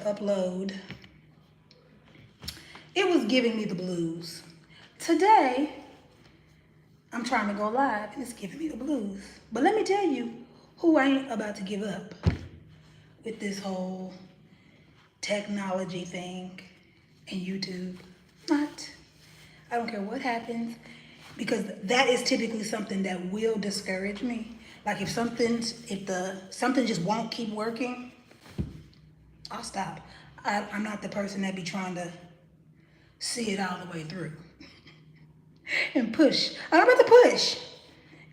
upload, it was giving me the blues. Today, I'm trying to go live and it's giving me the blues. But let me tell you who I ain't about to give up with this whole technology thing and YouTube. Not. I don't care what happens, because that is typically something that will discourage me. Like if something just won't keep working, I'll stop. I'm not the person that be trying to see it all the way through and push. I'm about to push.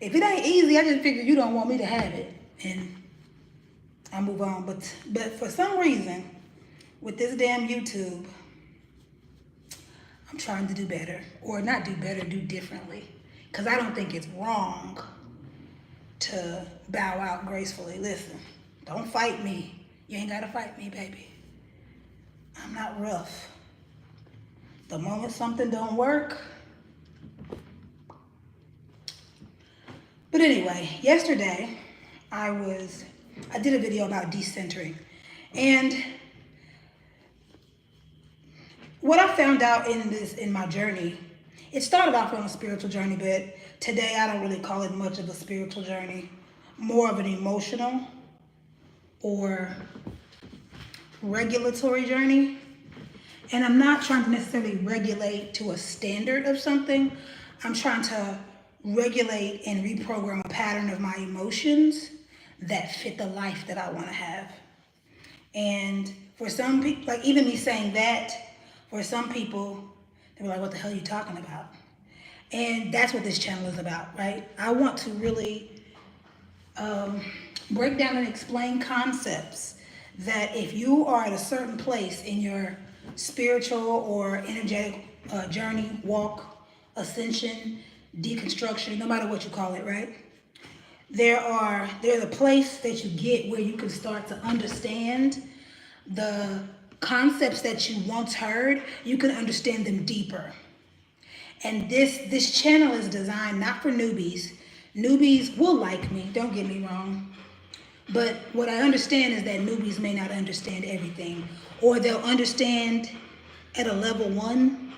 If it ain't easy, I just figure you don't want me to have it, and I move on. But for some reason, with this damn YouTube, I'm trying to do better, or not do better, do differently. Because I don't think it's wrong to bow out gracefully. Listen, don't fight me. You ain't got to fight me, baby. I'm not rough. The moment something don't work. But anyway, yesterday I did a video about decentering. And what I found out in my journey, it started off on a spiritual journey, but today I don't really call it much of a spiritual journey, more of an emotional or regulatory journey. And I'm not trying to necessarily regulate to a standard of something. I'm trying to regulate and reprogram a pattern of my emotions that fit the life that I want to have. And for some people, like even me saying that, for some people, they were like, what the hell are you talking about? And that's what this channel is about, right? I want to really break down and explain concepts that if you are at a certain place in your spiritual or energetic journey, walk, ascension, deconstruction, no matter what you call it, right? There's a place that you get where you can start to understand the concepts that you once heard. You can understand them deeper. And this channel is designed not for newbies. Newbies will like me, don't get me wrong. But what I understand is that newbies may not understand everything, or they'll understand at a level 1.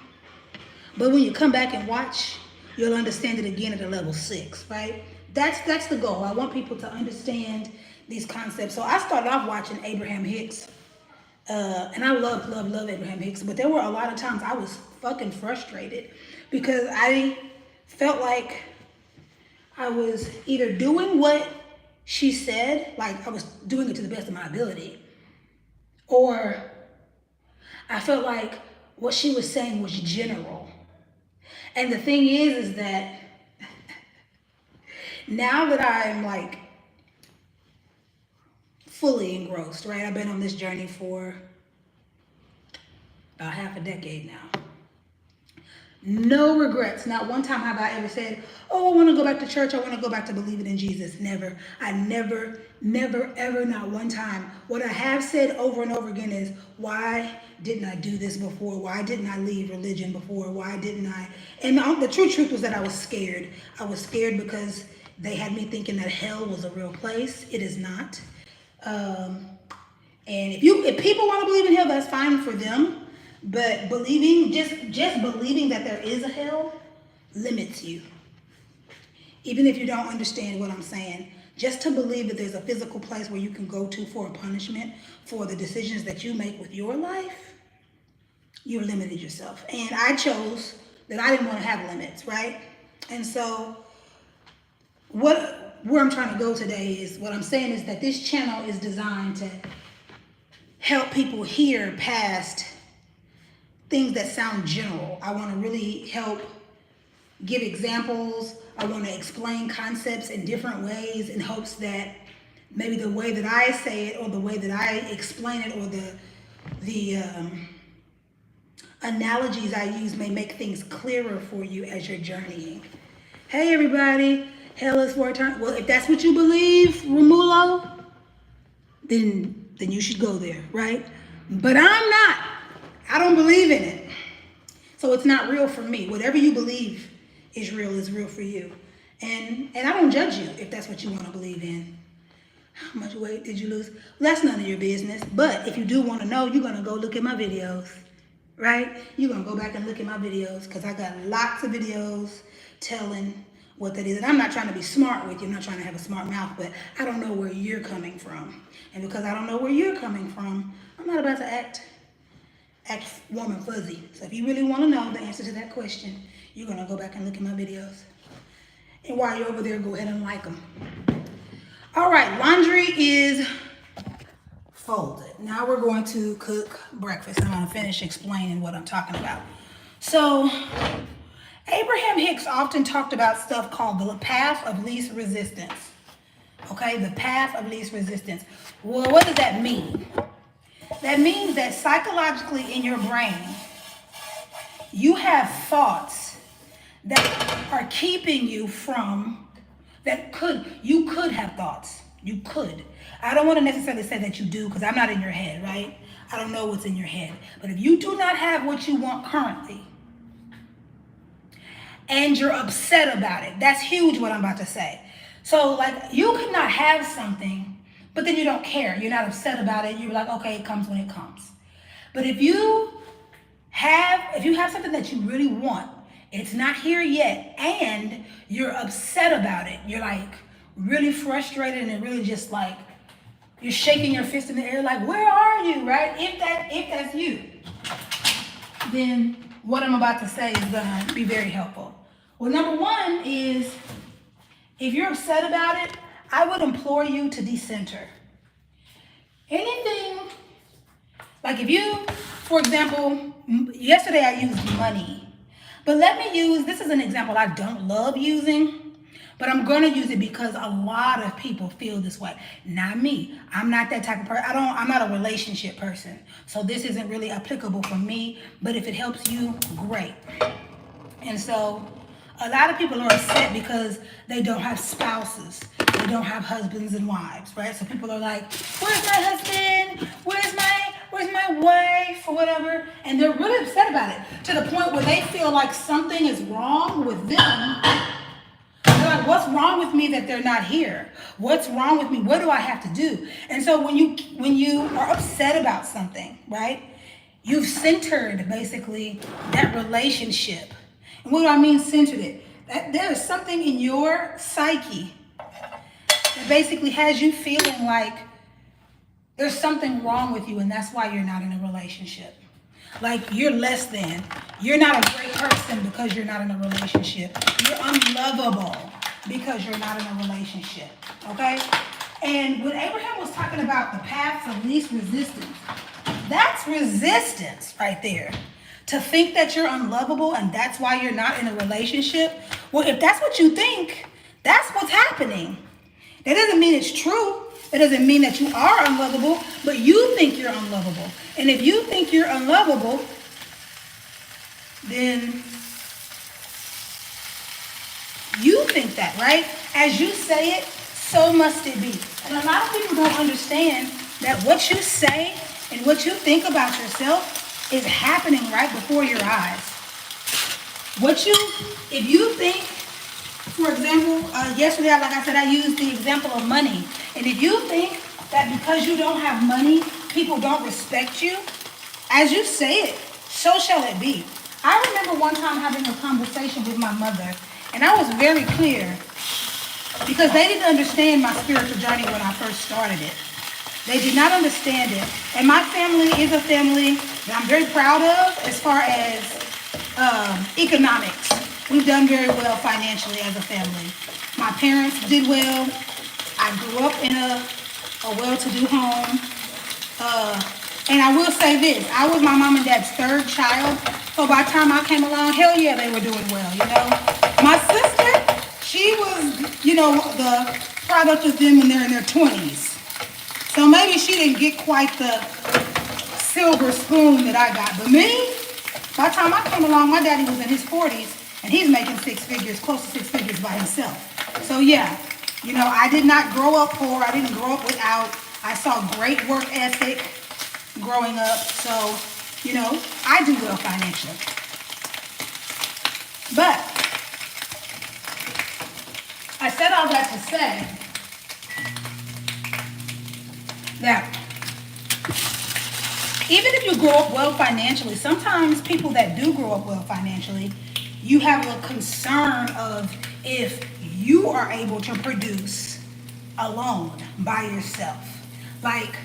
But when you come back and watch, you'll understand it again at a level 6, right? That's the goal. I want people to understand these concepts. So I started off watching Abraham Hicks. And I love Abraham Hicks, but there were a lot of times I was fucking frustrated because I felt like I was either doing what she said, like I was doing it to the best of my ability, or I felt like what she was saying was general. And the thing is that now that I'm like fully engrossed, right? I've been on this journey for about half a decade now. No regrets. Not one time have I ever said, oh, I want to go back to church. I want to go back to believing in Jesus. Never. I never, ever, not one time. What I have said over and over again is, why didn't I do this before? Why didn't I leave religion before? Why didn't I? And the true truth was that I was scared. I was scared because they had me thinking that hell was a real place. It is not. And if people want to believe in hell, that's fine for them. But just believing that there is a hell limits you. Even if you don't understand what I'm saying, just to believe that there's a physical place where you can go to for a punishment for the decisions that you make with your life, you're limited yourself. And I chose that I didn't want to have limits, right? And so where I'm trying to go today is, what I'm saying is that this channel is designed to help people hear past things that sound general. I want to really help give examples. I want to explain concepts in different ways in hopes that maybe the way that I say it, or the way that I explain it, or the analogies I use may make things clearer for you as you're journeying. Hey everybody, hell is for eternity. Well, if that's what you believe, Romulo, then you should go there, right? But I'm not. I don't believe in it. So it's not real for me. Whatever you believe is real for you. And I don't judge you if that's what you want to believe in. How much weight did you lose? Well, that's none of your business. But if you do want to know, you're going to go look at my videos, right? You're going to go back and look at my videos because I got lots of videos telling what that is. And I'm not trying to be smart with you. I'm not trying to have a smart mouth, but I don't know where you're coming from. And because I don't know where you're coming from, I'm not about to act warm and fuzzy. So if you really want to know the answer to that question, you're going to go back and look at my videos. And while you're over there, go ahead and like them. All right, laundry is folded. Now we're going to cook breakfast. I'm going to finish explaining what I'm talking about. So Abraham Hicks often talked about stuff called the path of least resistance. Okay, the path of least resistance. Well, what does that mean? That means that psychologically in your brain, you have thoughts that are keeping you from, you could have thoughts. You could. I don't want to necessarily say that you do because I'm not in your head, right? I don't know what's in your head. But if you do not have what you want currently, and you're upset about it, that's huge what I'm about to say. So like you could not have something, but then you don't care. You're not upset about it. You're like, okay, it comes when it comes. But if you have something that you really want, it's not here yet, and you're upset about it. You're like really frustrated and really just like, you're shaking your fist in the air like, where are you, right? If that's you, then what I'm about to say is gonna be very helpful. Well, number one is, if you're upset about it, I would implore you to decenter. Anything, like if you, for example, yesterday I used money, but let me use, this is an example I don't love using, but I'm going to use it because a lot of people feel this way. Not me. I'm not that type of person. I'm not a relationship person. So this isn't really applicable for me, but if it helps you, great. And so a lot of people are upset because they don't have spouses. They don't have husbands and wives, right? So people are like, where's my husband? Where's my wife? Or whatever. And they're really upset about it to the point where they feel like something is wrong with them. They're like, what's wrong with me that they're not here? What's wrong with me? What do I have to do? And so when you are upset about something, right? You've centered basically that relationship. And what do I mean centered it? That there is something in your psyche that basically has you feeling like there's something wrong with you, and that's why you're not in a relationship. Like you're less than. You're not a great person because you're not in a relationship. You're unlovable because you're not in a relationship. Okay? And when Abraham was talking about the paths of least resistance, that's resistance right there. To think that you're unlovable and that's why you're not in a relationship. Well, if that's what you think, that's what's happening. That doesn't mean it's true. It doesn't mean that you are unlovable, but you think you're unlovable. And if you think you're unlovable, then you think that, right? As you say it, so must it be. And a lot of people don't understand that what you say and what you think about yourself is happening right before your eyes. If you think, for example, yesterday, like I said, I used the example of money. And if you think that because you don't have money, people don't respect you, as you say it, so shall it be. I remember one time having a conversation with my mother, and I was very clear because they didn't understand my spiritual journey when I first started it. They did not understand it. And my family is a family that I'm very proud of as far as economics. We've done very well financially as a family. My parents did well. I grew up in a well-to-do home. And I will say this, I was my mom and dad's third child. So by the time I came along, hell yeah, they were doing well, you know. My sister, she was, you know, the product of them when they're in their 20s. So maybe she didn't get quite the silver spoon that I got. But me, by the time I came along, my daddy was in his 40s, and he's making six figures, close to six figures by himself. So yeah, you know, I did not grow up poor. I didn't grow up without. I saw great work ethic growing up. So, you know, I do well financially. But I said all that to say that even if you grow up well financially, sometimes people that do grow up well financially, you have a concern of if you are able to produce alone by yourself. Like,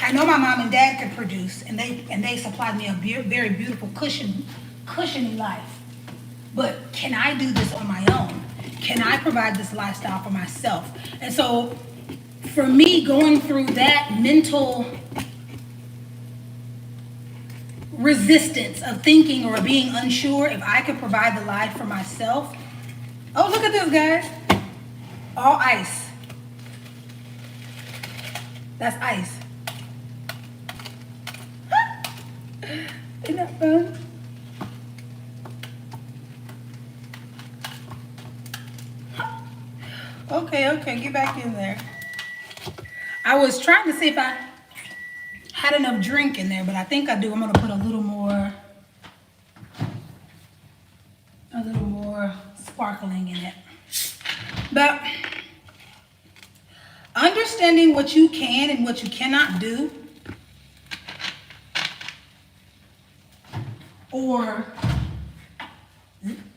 I know my mom and dad could produce, and they supplied me a very beautiful cushiony life. But can I do this on my own? Can I provide this lifestyle for myself? And so, for me, going through that mental resistance of thinking or being unsure if I could provide the life for myself. Oh, look at this, guys. All ice. That's ice. Isn't that fun? Okay, get back in there. I was trying to see if I had enough drink in there, but I think I do. I'm gonna put a little more sparkling in it. But understanding what you can and what you cannot do, or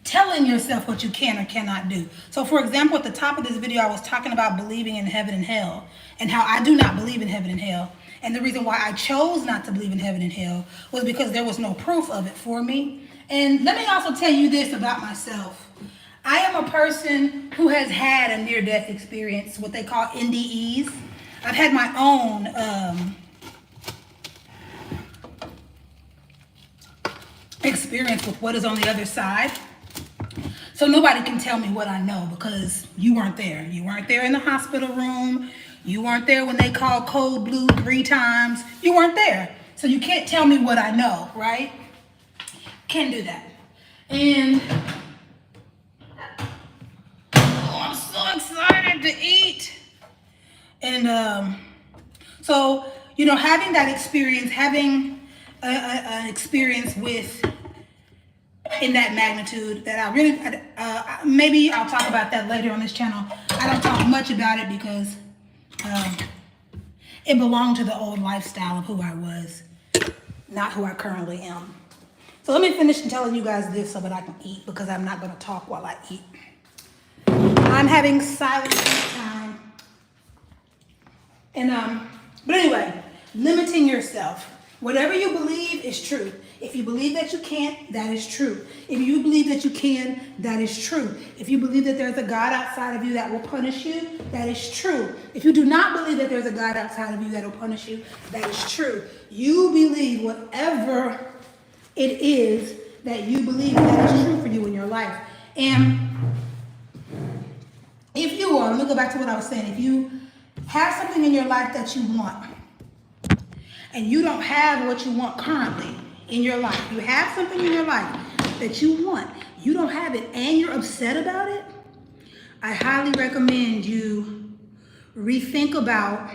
telling yourself what you can or cannot do. So for example, at the top of this video, I was talking about believing in heaven and hell and how I do not believe in heaven and hell. And the reason why I chose not to believe in heaven and hell was because there was no proof of it for me. And let me also tell you this about myself. I am a person who has had a near-death experience, what they call NDEs. I've had my own experience with what is on the other side. So nobody can tell me what I know because you weren't there. You weren't there in the hospital room. You weren't there when they called code blue 3 times. You weren't there. So you can't tell me what I know, right? Can't do that. And I'm so excited to eat. And so, you know, having that experience, having an experience with in that magnitude that I really, maybe I'll talk about that later on this channel. I don't talk much about it because it belonged to the old lifestyle of who I was, not who I currently am. So let me finish telling you guys this so that I can eat, because I'm not going to talk while I eat. I'm having silent time. And but anyway, limiting yourself. Whatever you believe is true. If you believe that you can't, that is true. If you believe that you can, that is true. If you believe that there's a God outside of you that will punish you, that is true. If you do not believe that there's a God outside of you that will punish you, that is true. You believe whatever it is that you believe that is true for you in your life. And if you are, let me go back to what I was saying. If you have something in your life that you want, and you don't have what you want currently in your life, you have something in your life that you want, you don't have it, and you're upset about it, I highly recommend you rethink about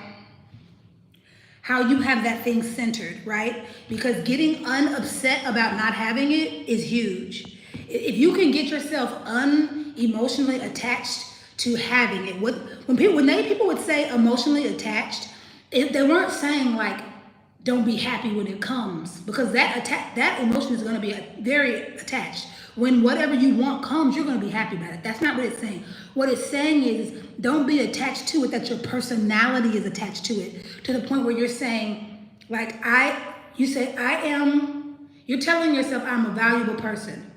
how you have that thing centered, right? Because getting upset about not having it is huge. If you can get yourself unemotionally attached to having it, when people would say emotionally attached, they weren't saying like, don't be happy when it comes, because that emotion is going to be very attached. When whatever you want comes, you're going to be happy about it. That's not what it's saying. What it's saying is don't be attached to it, that your personality is attached to it, to the point where you're saying, like, you're telling yourself I'm a valuable person.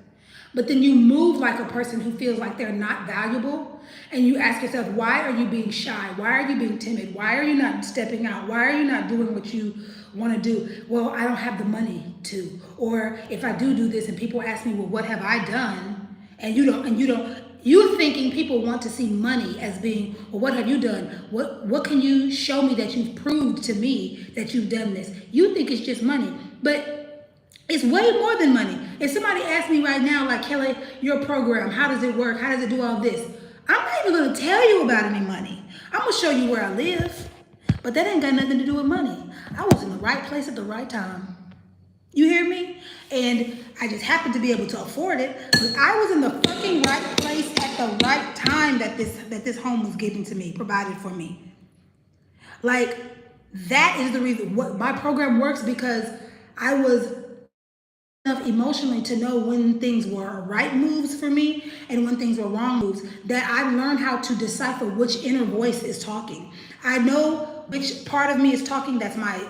But then you move like a person who feels like they're not valuable, and you ask yourself, why are you being shy? Why are you being timid? Why are you not stepping out? Why are you not doing what you want to do? Well, I don't have the money to. Or if I do this and people ask me, well, what have I done? And you're thinking people want to see money as being, well, what have you done? What can you show me that you've proved to me that you've done this? You think it's just money, but it's way more than money. If somebody asks me right now, like, Kelly, your program, how does it work? How does it do all this? I'm not even going to tell you about any money. I'm going to show you where I live. But that ain't got nothing to do with money. I was in the right place at the right time. You hear me? And I just happened to be able to afford it. But I was in the fucking right place at the right time that this home was given to me, provided for me. Like, That is the reason what my program works, because I was enough emotionally to know when things were right moves for me and when things were wrong moves, that I learned how to decipher which inner voice is talking. I know which part of me is talking that's my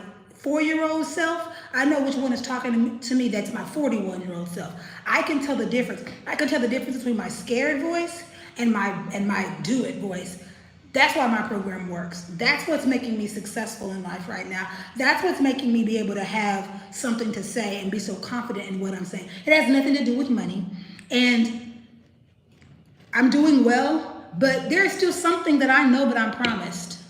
4-year-old self. I know which one is talking to me that's my 41-year-old self. I can tell the difference. I can tell the difference between my scared voice and my do it voice. That's why my program works. That's what's making me successful in life right now. That's what's making me be able to have something to say and be so confident in what I'm saying. It has nothing to do with money. And I'm doing well, but there's still something that I know that I'm promised.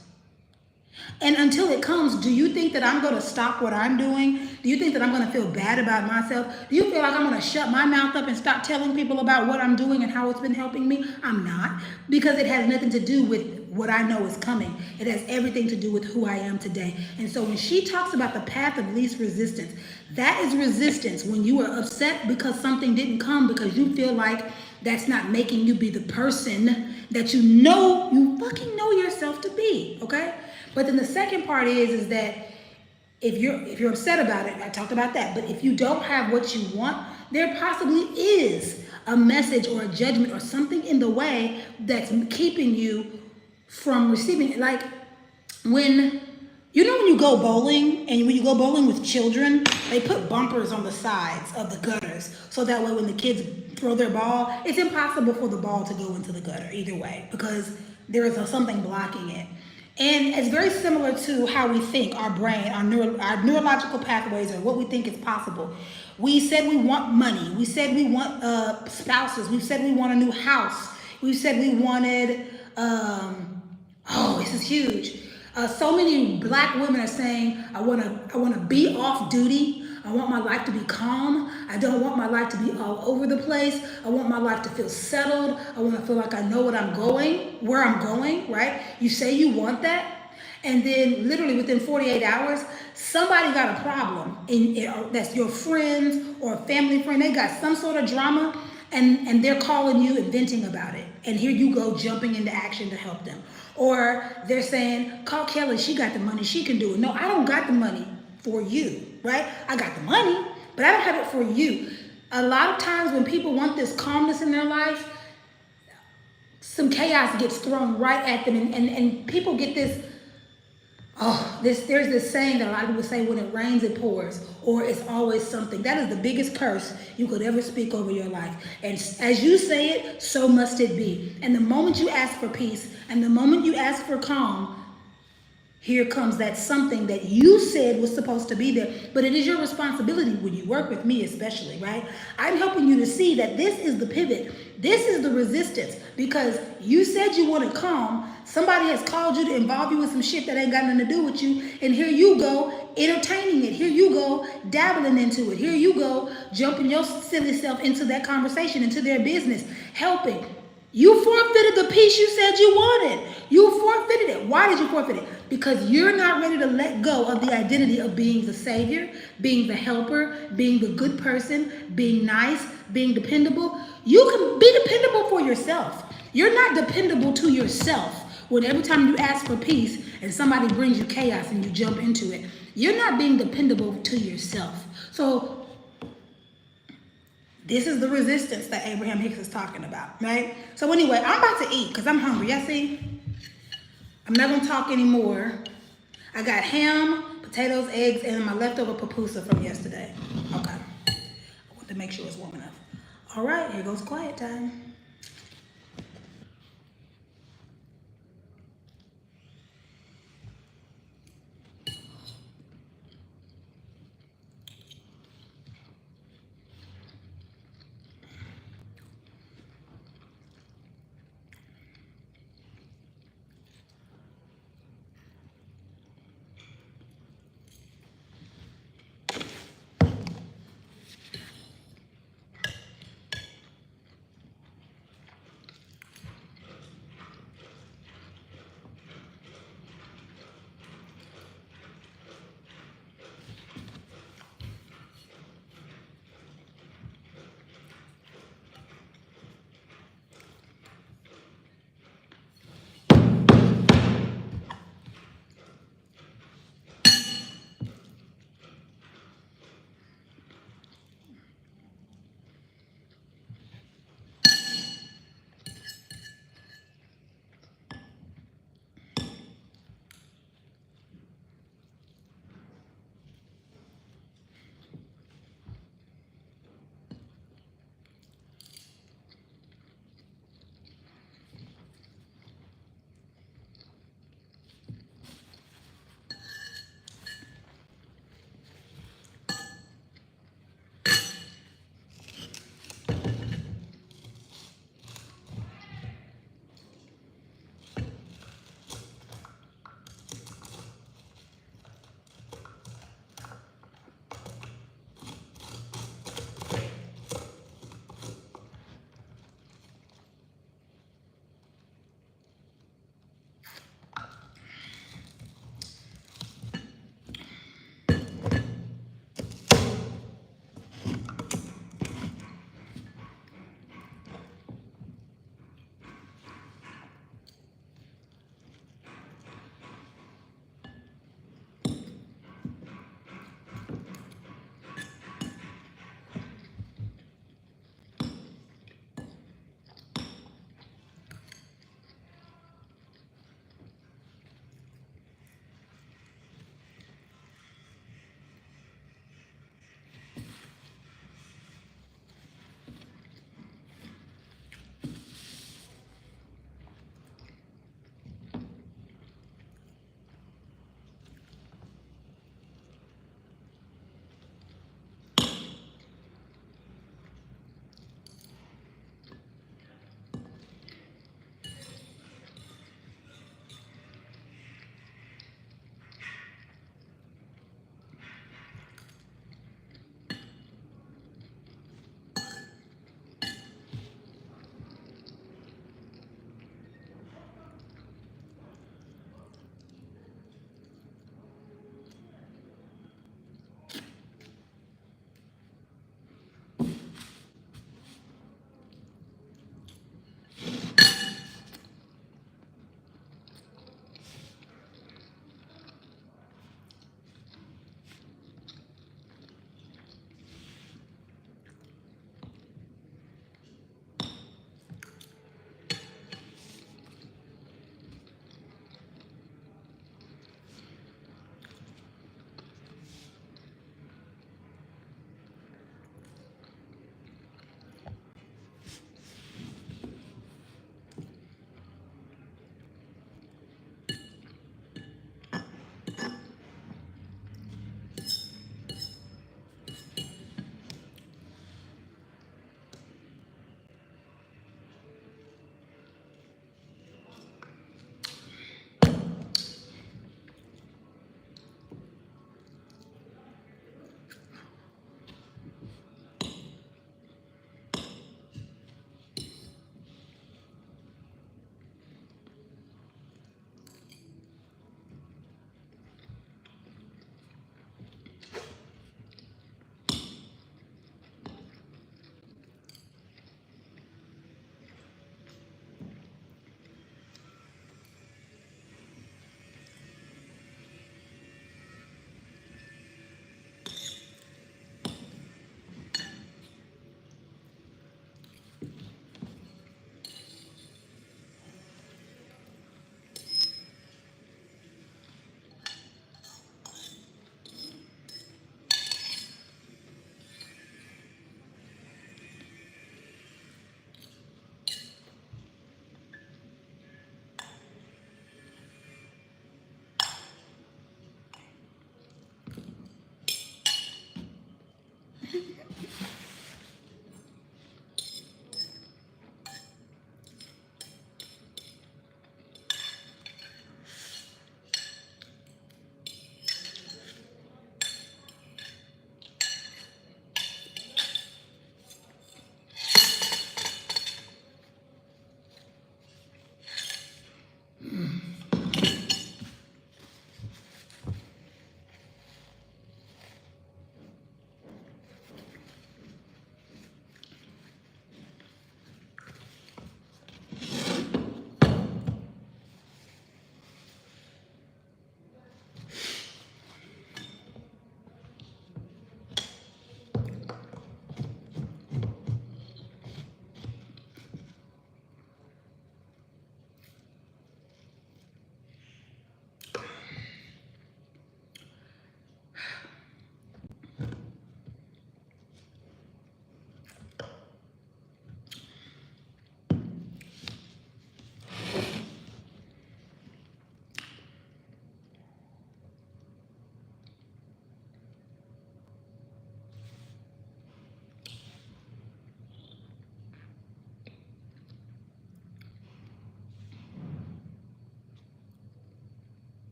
And until it comes, do you think that I'm going to stop what I'm doing? Do you think that I'm going to feel bad about myself? Do you feel like I'm going to shut my mouth up and stop telling people about what I'm doing and how it's been helping me? I'm not, because it has nothing to do with what I know is coming. It has everything to do with who I am today. And so when she talks about the path of least resistance, that is resistance when you are upset because something didn't come, because you feel like that's not making you be the person that you fucking know yourself to be, okay? But then the second part is that if you're upset about it, I talked about that, but if you don't have what you want, there possibly is a message or a judgment or something in the way that's keeping you from receiving it. Like when you go bowling, and when you go bowling with children, they put bumpers on the sides of the gutters so that way when the kids throw their ball, it's impossible for the ball to go into the gutter either way, because there is something blocking it. And it's very similar to how we think, our brain, our neurological pathways, or what we think is possible. We said we want money. We said we want spouses. We said we want a new house. We said we wanted, this is huge. So many black women are saying, I want to be off duty. I want my life to be calm. I don't want my life to be all over the place. I want my life to feel settled. I want to feel like I know where I'm going, right? You say you want that, and then literally within 48 hours, somebody got a problem. That's your friends or a family friend. They got some sort of drama, and they're calling you and venting about it. And here you go jumping into action to help them. Or they're saying, call Kelly, she got the money, she can do it. No, I don't got the money for you, right? I got the money, but I don't have it for you. A lot of times when people want this calmness in their life, some chaos gets thrown right at them, and people get this, there's this saying that a lot of people say, when it rains, it pours, or it's always something. That is the biggest curse you could ever speak over your life. And as you say it, so must it be. And the moment you ask for peace, and the moment you ask for calm, here comes that something that you said was supposed to be there. But it is your responsibility when you work with me especially, right? I'm helping you to see that this is the pivot. This is the resistance, because you said you wanted calm. Somebody has called you to involve you with some shit that ain't got nothing to do with you. And here you go entertaining it. Here you go dabbling into it. Here you go jumping your silly self into that conversation, into their business, helping. You forfeited the peace you said you wanted. You forfeited it. Why did you forfeit it? Because you're not ready to let go of the identity of being the savior, being the helper, being the good person, being nice, being dependable. You can be dependable for yourself. You're not dependable to yourself. When every time you ask for peace and somebody brings you chaos and you jump into it, you're not being dependable to yourself. So this is the resistance that Abraham Hicks is talking about, right? So anyway, I'm about to eat because I'm hungry. Y'all see? I'm not going to talk anymore. I got ham, potatoes, eggs, and my leftover pupusa from yesterday. Okay. I want to make sure it's warm enough. All right, here goes quiet time.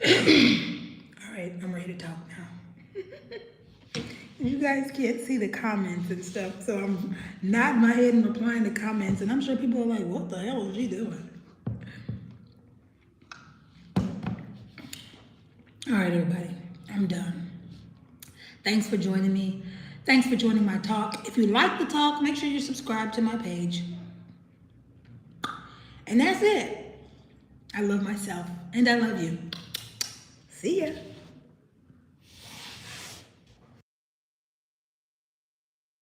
All right, I'm ready to talk now. You guys can't see the comments and stuff, so I'm nodding my head and replying to comments, and I'm sure people are like, what the hell is she doing? All right, everybody, I'm done. Thanks for joining me. Thanks for joining my talk. If you like the talk, make sure you subscribe to my page. And that's it. I love myself, and I love you. See ya.